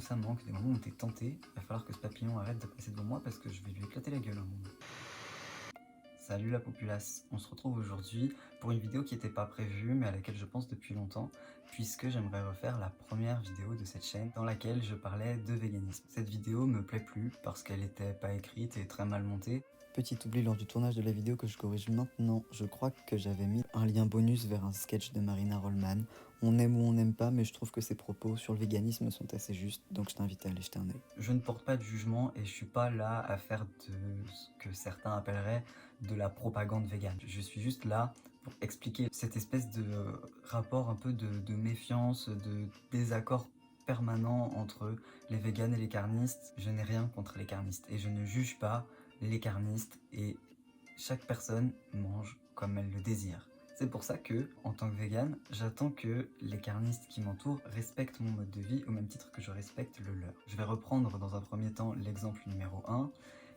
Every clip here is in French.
où ça manque, des moments où t'es tenté. Il va falloir que ce papillon arrête de passer devant moi parce que je vais lui éclater la gueule un moment. Salut la populace, on se retrouve aujourd'hui pour une vidéo qui n'était pas prévue mais à laquelle je pense depuis longtemps puisque j'aimerais refaire la première vidéo de cette chaîne dans laquelle je parlais de véganisme. Cette vidéo me plaît plus parce qu'elle était pas écrite et très mal montée. Petit oubli lors du tournage de la vidéo que je corrige maintenant, je crois que j'avais mis un lien bonus vers un sketch de Marina Rollman. On aime ou on n'aime pas, mais je trouve que ses propos sur le véganisme sont assez justes, donc je t'invite à aller jeter un œil. Je ne porte pas de jugement et je suis pas là à faire de ce que certains appelleraient de la propagande végane. Je suis juste là pour expliquer cette espèce de rapport un peu de méfiance, de désaccord permanent entre les véganes et les carnistes. Je n'ai rien contre les carnistes et je ne juge pas les carnistes et chaque personne mange comme elle le désire. C'est pour ça que, en tant que végane, j'attends que les carnistes qui m'entourent respectent mon mode de vie au même titre que je respecte le leur. Je vais reprendre dans un premier temps l'exemple numéro 1,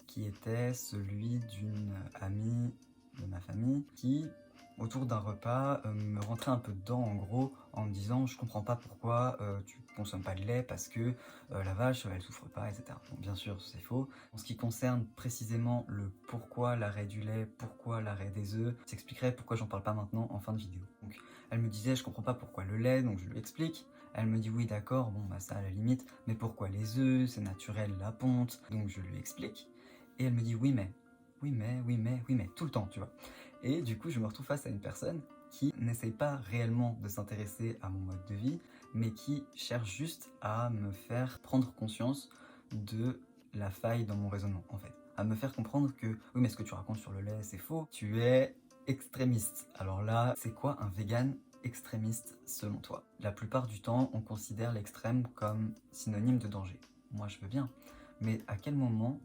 qui était celui d'une amie de ma famille qui, autour d'un repas, me rentrait un peu dedans en gros en me disant je comprends pas pourquoi tu consommes pas de lait parce que la vache elle souffre pas, etc. Bon, bien sûr c'est faux. En ce qui concerne précisément le pourquoi l'arrêt du lait, pourquoi l'arrêt des œufs, j'expliquerai pourquoi j'en parle pas maintenant en fin de vidéo. Donc elle me disait je comprends pas pourquoi le lait, donc je lui explique. Elle me dit oui d'accord, bon bah ça à la limite, mais pourquoi les œufs, c'est naturel la ponte, donc je lui explique. Et elle me dit oui mais, tout le temps, tu vois. Et du coup, je me retrouve face à une personne qui n'essaye pas réellement de s'intéresser à mon mode de vie, mais qui cherche juste à me faire prendre conscience de la faille dans mon raisonnement, en fait. À me faire comprendre que, oui mais ce que tu racontes sur le lait, c'est faux, tu es extrémiste. Alors là, c'est quoi un vegan extrémiste selon toi? La plupart du temps, on considère l'extrême comme synonyme de danger. Moi, je veux bien. Mais à quel moment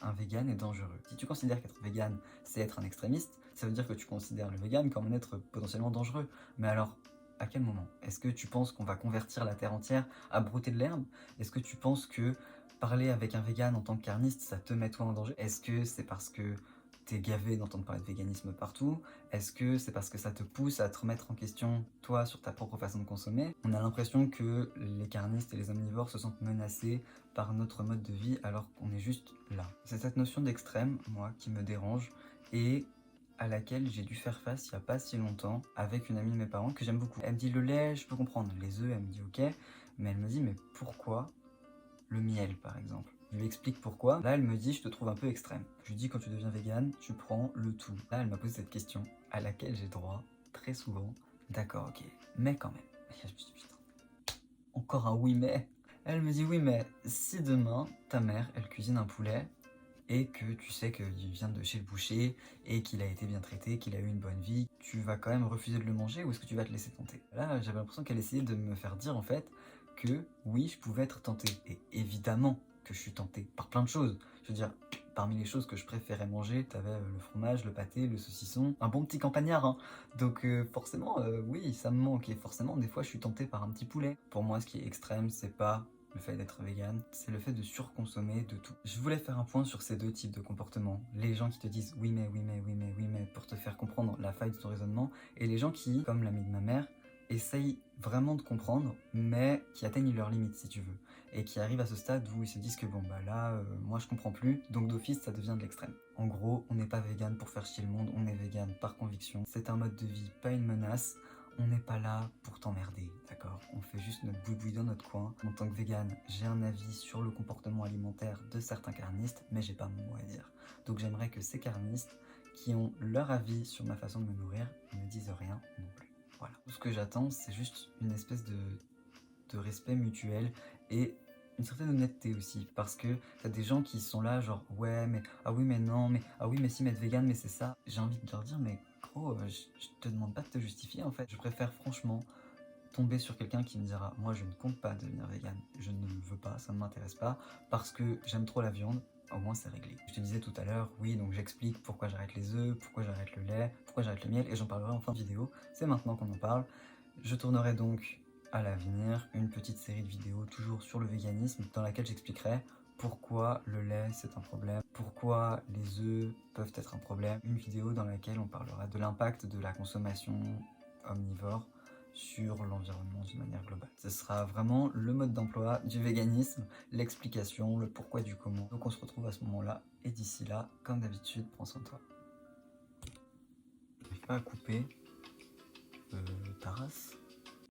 un vegan est dangereux? Si tu considères qu'être vegan, c'est être un extrémiste, ça veut dire que tu considères le vegan comme un être potentiellement dangereux. Mais alors, à quel moment? Est-ce que tu penses qu'on va convertir la terre entière à brouter de l'herbe? Est-ce que tu penses que parler avec un vegan en tant que carniste, ça te met toi en danger? Est-ce que c'est parce que t'es gavé d'entendre parler de véganisme partout? Est-ce que c'est parce que ça te pousse à te remettre en question, toi, sur ta propre façon de consommer? On a l'impression que les carnistes et les omnivores se sentent menacés par notre mode de vie alors qu'on est juste là. C'est cette notion d'extrême, moi, qui me dérange et à laquelle j'ai dû faire face il n'y a pas si longtemps avec une amie de mes parents que j'aime beaucoup. Elle me dit le lait, je peux comprendre, les œufs, elle me dit ok, mais elle me dit mais pourquoi le miel par exemple? Je lui explique pourquoi. Là, elle me dit je te trouve un peu extrême. Je lui dis quand tu deviens vegan, tu prends le tout. Là, elle m'a posé cette question à laquelle j'ai droit très souvent. D'accord, ok, mais quand même. Et je me suis dit, putain, encore un oui mais. Elle me dit oui mais si demain ta mère elle cuisine un poulet et que tu sais qu'il vient de chez le boucher et qu'il a été bien traité, qu'il a eu une bonne vie, tu vas quand même refuser de le manger ou est-ce que tu vas te laisser tenter? Là, j'avais l'impression qu'elle essayait de me faire dire en fait que oui, je pouvais être tenté. Et évidemment que je suis tenté par plein de choses. Je veux dire, parmi les choses que je préférais manger, t'avais le fromage, le pâté, le saucisson, un bon petit campagnard, hein. Donc forcément, oui, ça me manque. Et forcément, des fois, je suis tenté par un petit poulet. Pour moi, ce qui est extrême, c'est pas le fait d'être vegan, c'est le fait de surconsommer de tout. Je voulais faire un point sur ces deux types de comportements. Les gens qui te disent oui mais pour te faire comprendre la faille de ton raisonnement, et les gens qui, comme l'ami de ma mère, essayent vraiment de comprendre, mais qui atteignent leurs limites si tu veux, et qui arrivent à ce stade où ils se disent que bon bah là, moi je comprends plus, donc d'office ça devient de l'extrême. En gros, on n'est pas vegan pour faire chier le monde, on est vegan par conviction. C'est un mode de vie, pas une menace. On n'est pas là pour t'emmerder, d'accord? On fait juste notre boui-boui dans notre coin. En tant que vegan, j'ai un avis sur le comportement alimentaire de certains carnistes, mais j'ai pas mon mot à dire. Donc j'aimerais que ces carnistes, qui ont leur avis sur ma façon de me nourrir, ne disent rien non plus. Voilà. Tout ce que j'attends, c'est juste une espèce de respect mutuel et une certaine honnêteté aussi, parce que t'as des gens qui sont là genre ouais mais ah oui mais non mais ah oui mais si mais être vegan mais c'est ça. J'ai envie de leur dire mais gros je te demande pas de te justifier en fait. Je préfère franchement tomber sur quelqu'un qui me dira moi je ne compte pas devenir vegan, je ne le veux pas, ça ne m'intéresse pas parce que j'aime trop la viande. Au moins c'est réglé. Je te disais tout à l'heure, oui donc j'explique pourquoi j'arrête les œufs, pourquoi j'arrête le lait, pourquoi j'arrête le miel et j'en parlerai en fin de vidéo. C'est maintenant qu'on en parle. Je tournerai donc à l'avenir une petite série de vidéos toujours sur le véganisme dans laquelle j'expliquerai pourquoi le lait c'est un problème, pourquoi les œufs peuvent être un problème. Une vidéo dans laquelle on parlera de l'impact de la consommation omnivore sur l'environnement d'une manière globale. Ce sera vraiment le mode d'emploi du véganisme, l'explication, le pourquoi du comment. Donc on se retrouve à ce moment-là, et d'ici là, comme d'habitude, prends soin de toi. N'arrive pas à couper ta race.